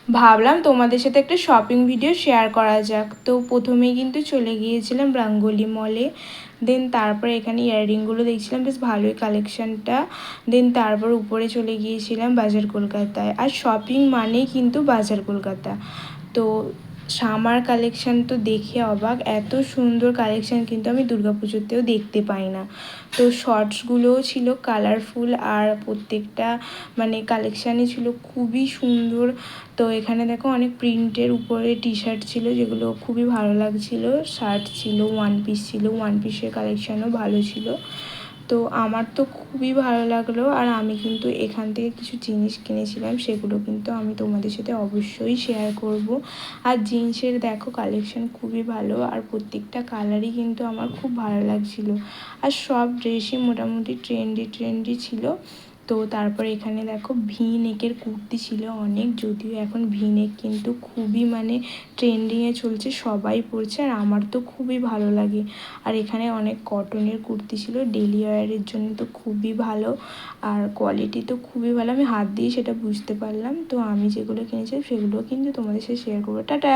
ভাবলাম তোমাদের সাথে একটা শপিং ভিডিও শেয়ার করা যাক। তো প্রথমেই কিন্তু চলে গিয়েছিলাম রঙ্গোলি মলে। দেন তারপর এখানে ইয়াররিংগুলো দেখছিলাম, বেশ ভালোই কালেকশানটা। দেন তারপর উপরে চলে গিয়েছিলাম বাজার কলকাতায়। আর শপিং মানেই কিন্তু বাজার কলকাতা। তো সামার কালেকশান তো দেখে অবাক, এত সুন্দর কালেকশান কিন্তু আমি দুর্গাপুজোতেও দেখতে পাই না। তো শর্টসগুলোও ছিল কালারফুল, আর প্রত্যেকটা মানে কালেকশানই ছিল খুবই সুন্দর। তো এখানে দেখো অনেক প্রিন্টের উপরে টি শার্ট ছিল, যেগুলো খুবই ভালো লাগছিলো। শার্ট ছিল, ওয়ান পিস ছিল, ওয়ান পিসের কালেকশানও ভালো ছিল। তো আমার তো খুবই ভালো লাগলো। আর আমি কিন্তু এখান থেকে কিছু জিনিস কিনেছিলাম, সেগুলো কিন্তু আমি তোমাদের সাথে অবশ্যই শেয়ার করব। আর জিন্সের দেখো কালেকশান খুবই ভালো, আর প্রত্যেকটা কালারই কিন্তু আমার খুব ভালো লাগছিল। আর সব ড্রেসই মোটামুটি ট্রেন্ডি ছিল। তো তারপরে এখানে দেখো ভি নেকের কুর্তি ছিল অনেক, যদিও এখন ভি নেক কিন্তু খুবই মানে ট্রেন্ডিংয়ে চলছে, সবাই পরছে, আর আমার তো খুবই ভালো লাগে। আর এখানে অনেক কটনের কুর্তি ছিল, ডেলি ওয়্যারের জন্য তো খুবই ভালো। আর কোয়ালিটি তো খুবই ভালো, আমি হাত দিয়ে সেটা বুঝতে পারলাম। তো আমি যেগুলো কিনেছি সেগুলো কিন্তু তোমাদের সাথে শেয়ার করবো। টাটা।